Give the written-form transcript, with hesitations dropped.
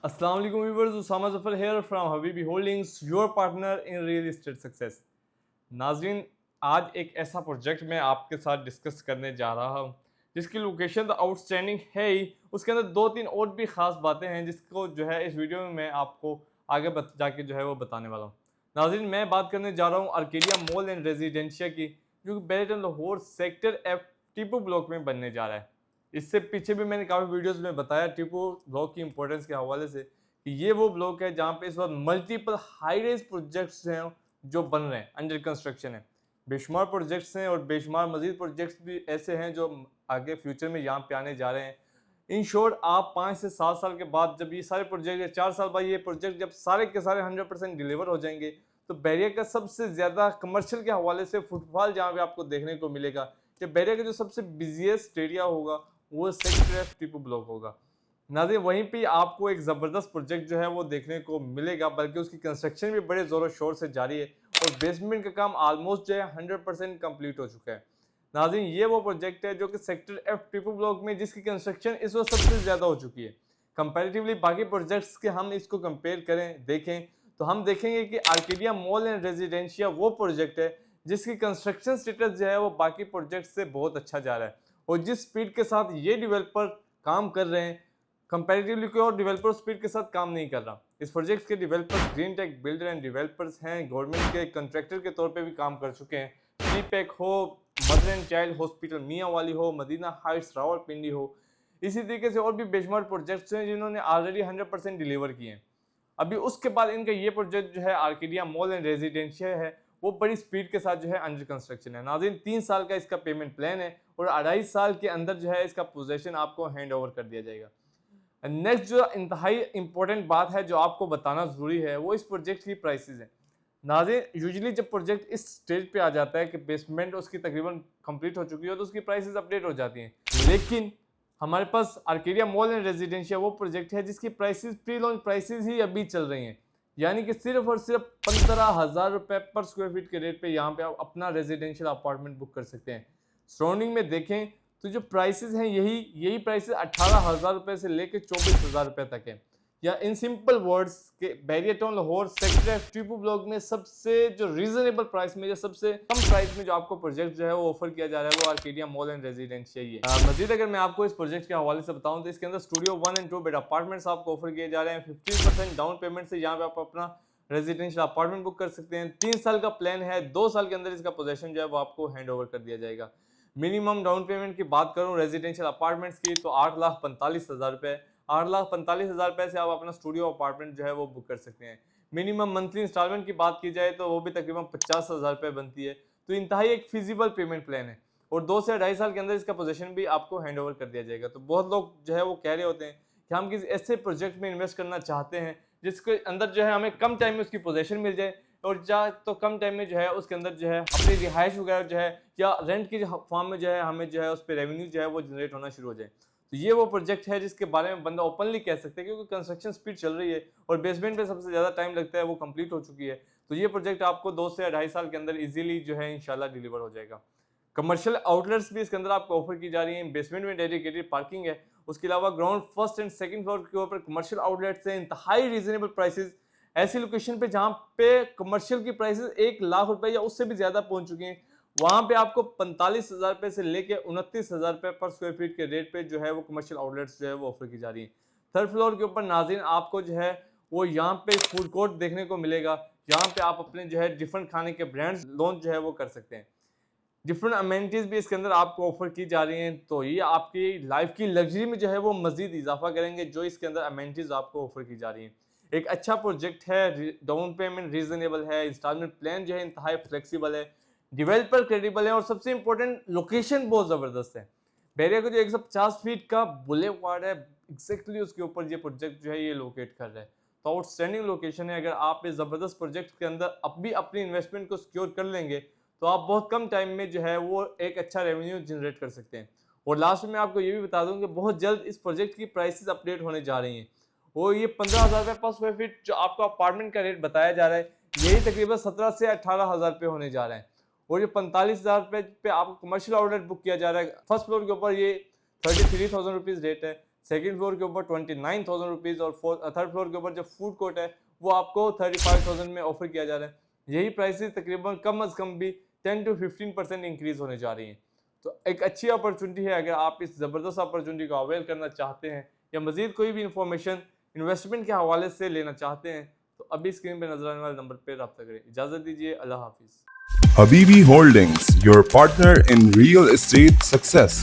अस्सलाम वालेकुम viewers, Usama Zafar here from Habibi holdings, your partner in real estate success. नाज़रीन, आज एक ऐसा प्रोजेक्ट मैं आपके साथ डिस्कस करने जा रहा हूँ जिसकी लोकेशन तो आउटस्टैंडिंग है ही, उसके अंदर दो तीन और भी ख़ास बातें हैं जिसको जो है इस वीडियो में मैं आपको आगे जाके जो है वो बताने वाला हूँ। नाज़रीन, मैं बात करने जा रहा हूँ आर्केडिया मॉल एंड रेजिडेंशिया की, जो कि बैरिटन Lahore sector F Tipu block में बनने जा रहा है। इससे पीछे भी मैंने काफ़ी वीडियोस में बताया टीपू ब्लॉक की इंपॉर्टेंस के हवाले से कि ये वो ब्लॉक है जहाँ पे इस वक्त मल्टीपल हाई रेज प्रोजेक्ट्स हैं जो बन रहे हैं, अंडर कंस्ट्रक्शन है। बेशुमार प्रोजेक्ट्स हैं और बेशुमार मजीद प्रोजेक्ट्स भी ऐसे हैं जो आगे फ्यूचर में यहाँ पे आने जा रहे हैं। इन शॉर्ट, आप 5 से 7 साल के बाद जब ये सारे प्रोजेक्ट या 4 साल बाद ये प्रोजेक्ट जब सारे के सारे 100% डिलीवर हो जाएंगे, तो बैरिया का सबसे ज़्यादा कमर्शियल के हवाले से फुटफॉल जहाँ पे आपको देखने को मिलेगा कि बैरिया का जो सबसे बिजिएस्ट एरिया होगा वो सेक्टर F टीपू ब्लॉक होगा। नाज़रीन, वहीं पे आपको एक ज़बरदस्त प्रोजेक्ट जो है वो देखने को मिलेगा, बल्कि उसकी कंस्ट्रक्शन भी बड़े ज़ोर शोर से जारी है और बेसमेंट का काम ऑलमोस्ट जो है 100% कंप्लीट हो चुका है। नाज़रीन, ये वो प्रोजेक्ट है जो कि सेक्टर F टीपू ब्लॉक में जिसकी कंस्ट्रक्शन इस वक्त सबसे ज़्यादा हो चुकी है। कंपैरेटिवली बाकी प्रोजेक्ट्स के हम इसको कंपेयर करें, देखें तो हम देखेंगे कि आर्केडिया मॉल एंड रेजिडेंशिया वो प्रोजेक्ट है जिसकी कंस्ट्रक्शन स्टेटस जो है वो बाकी प्रोजेक्ट से बहुत अच्छा जा रहा है और जिस स्पीड के साथ ये डेवलपर काम कर रहे हैं, कंपैरेटिवली कोई और डेवलपर स्पीड के साथ काम नहीं कर रहा। इस प्रोजेक्ट के developers green tech builder and developers हैं, गवर्नमेंट के कॉन्ट्रैक्टर के तौर पे भी काम कर चुके हैं। टीपैक हो, मदर एंड चाइल्ड हॉस्पिटल मियाँ वाली हो, मदीना हाइट्स रावलपिंडी हो, इसी तरीके से और भी बेशुमार प्रोजेक्ट्स हैं जिन्होंने ऑलरेडी 100% डिलीवर किए हैं। अभी उसके बाद इनका ये प्रोजेक्ट जो है आर्केडिया मॉल एंड रेजिडेंशियल है, वो बड़ी स्पीड के साथ जो है अंडर कंस्ट्रक्शन है। नाज़रीन, 3 साल का इसका पेमेंट प्लान है और 2.5 साल के अंदर जो है इसका पोजेशन आपको हैंड ओवर कर दिया जाएगा। नेक्स्ट जो इंतहाई इंपॉर्टेंट बात है जो आपको बताना ज़रूरी है वो इस प्रोजेक्ट की प्राइसेस हैं। नाज़रीन, यूजुअली जब प्रोजेक्ट इस स्टेज पे आ जाता है कि बेसमेंट उसकी तकरीबन कंप्लीट हो चुकी है तो उसकी प्राइसेस अपडेट हो जाती हैं, लेकिन हमारे पास आर्केडिया मॉल एंड रेजिडेंशियल वो प्रोजेक्ट है जिसकी प्राइसेस प्री लॉन्च प्राइसेस ही अभी चल रही हैं, यानी कि सिर्फ और सिर्फ 15,000 रुपये पर स्क्वायर फीट के रेट पे यहाँ पे आप अपना रेजिडेंशियल अपार्टमेंट बुक कर सकते हैं। सराउंडिंग में देखें तो जो प्राइसेस हैं यही प्राइसेस 18,000 रुपये से लेकर 24,000 रुपये तक है। या इन सिंपल वर्ड्स के Bahria town Lahore sector F Tipu block में सबसे जो रीजनेबल प्राइस में, जो सबसे कम प्राइस में जो आपको प्रोजेक्ट जो है वो ऑफर किया जा रहा है वो आर्केडिया मॉल एंड रेजिडेंशियल है। मजीद अगर मैं आपको इस प्रोजेक्ट के हवाले से बताऊं तो इसके अंदर स्टूडियो 1 एंड 2 बेड अपार्टमेंट्स आपको ऑफर किए जा रहे हैं। 15% डाउन पेमेंट से यहाँ पे आप अपना रेजिडेंशियल अपार्टमेंट बुक कर सकते हैं। 3 साल का प्लान है, 2 साल के अंदर इसका पोजेशन जो है वो आपको हैंड ओवर कर दिया जाएगा। मिनिमम डाउन पेमेंट की बात करूं रेजिडेंशियल अपार्टमेंट्स की तो 8,45,000 रुपये, 8,45,000 रुपये से आप अपना स्टूडियो अपार्टमेंट जो है वो बुक कर सकते हैं। मिनिमम मंथली इंस्टॉलमेंट की बात की जाए तो वो भी तकरीबन 50,000 रुपये बनती है। तो इंतहाई एक फिजिबल पेमेंट प्लान है और 2 से 2.5 साल के अंदर इसका पोजीशन भी आपको हैंड ओवर कर दिया जाएगा। तो बहुत लोग जो है वो कह रहे होते हैं कि हम किसी ऐसे प्रोजेक्ट में इन्वेस्ट करना चाहते हैं जिसके अंदर जो है हमें कम टाइम में उसकी पोजीशन मिल जाए और जा तो कम टाइम में जो है उसके अंदर जो है अपनी रिहाइश वगैरह जो है या रेंट की फॉर्म में जो है हमें जो है उस पर रेवेन्यू जो है वो जनरेट होना शुरू हो जाए। तो ये वो प्रोजेक्ट है जिसके बारे में बंदा ओपनली कह सकते हैं क्योंकि कंस्ट्रक्शन स्पीड चल रही है और बेसमेंट पे सबसे ज़्यादा टाइम लगता है वो कंप्लीट हो चुकी है। तो ये प्रोजेक्ट आपको 2 से 2.5 साल के अंदर इजीली जो है इंशाल्लाह डिलीवर हो जाएगा। कमर्शियल आउटलेट्स भी इसके अंदर आपको ऑफर की जा रही हैं। बेसमेंट में डेडिकेटेड पार्किंग है, उसके अलावा ground first and second floor के ऊपर कमर्शियल आउटलेट्स हैं। इंतहाई रीजनेबल प्राइसेस, ऐसी लोकेशन पे जहाँ पे कमर्शियल की प्राइसेस 1 लाख रुपए या उससे भी ज़्यादा पहुंच चुकी हैं, वहाँ पे आपको 45,000 रुपये से लेके 29,000 रुपये पर स्क्वायर फीट के रेट पे जो है वो कमर्शियल आउटलेट्स जो है वो ऑफर की जा रही है। थर्ड फ्लोर के ऊपर नाज़रीन आपको जो है वो यहाँ पे फूड कोर्ट देखने को मिलेगा, जहाँ पे आप अपने जो है डिफरेंट खाने के ब्रांड्स लॉन्च जो है वो कर सकते हैं। डिफरेंट अमेनिटीज़ भी इसके अंदर आपको ऑफर की जा रही हैं, तो ये आपकी लाइफ की लग्जरी में जो है वो मजीद इजाफा करेंगे जो इसके अंदर अमेनिटीज़ आपको ऑफर की जा रही हैं। एक अच्छा प्रोजेक्ट है, डाउन पेमेंट रीजनेबल है, इंस्टॉलमेंट प्लान जो है इंतहाई फ्लेक्सिबल है, डेवलपर क्रेडिबल है और सबसे इंपॉर्टेंट लोकेशन बहुत ज़बरदस्त है। बैरिया का जो 150 फीट का बुलेवार्ड है एग्जैक्टली उसके ऊपर ये प्रोजेक्ट जो है ये लोकेट कर रहा है। तो आउटस्टैंडिंग लोकेशन है। अगर आप इस ज़बरदस्त प्रोजेक्ट के अंदर अब भी अपनी इन्वेस्टमेंट को सिक्योर कर लेंगे तो आप बहुत कम टाइम में जो है वो एक अच्छा रेवेन्यू जनरेट कर सकते हैं। और लास्ट में मैं आपको ये भी बता दूं कि बहुत जल्द इस प्रोजेक्ट की प्राइसेस अपडेट होने जा रही हैं और ये 15,000 रुपये पर स्क्वायर फीट जो आपको अपार्टमेंट का रेट बताया जा रहा है यही तकरीबन 17 से 18,000 रुपये होने जा रहे हैं और ये 45,000 रुपये पे आपको कमर्शियल आउटलेट बुक किया जा रहा है। फर्स्ट फ्लोर के ऊपर ये 33,000 रुपीज़ रेट है, सेकंड फ्लोर के ऊपर 29,000 रुपीज़ और थर्ड फ्लोर के ऊपर जो फूड कोर्ट है वो आपको 35,000 में ऑफर किया जा रहा है। यही प्राइसेस तकरीबन कम अज़ कम भी 10 to 15% इंक्रीज़ होने जा रही हैं। तो एक अच्छी अपॉर्चुनिटी है, अगर आप इस ज़बरदस्त अपॉर्चुनिटी को अवेल करना चाहते हैं या मज़ीद कोई भी इंफॉर्मेशन इन्वेस्टमेंट के हवाले से लेना चाहते हैं तो अभी स्क्रीन पर नजर आने वाले नंबर पर रब्ता करें। इजाज़त दीजिए, अल्लाह हाफिज़। Habibi Holdings, your partner in real estate success.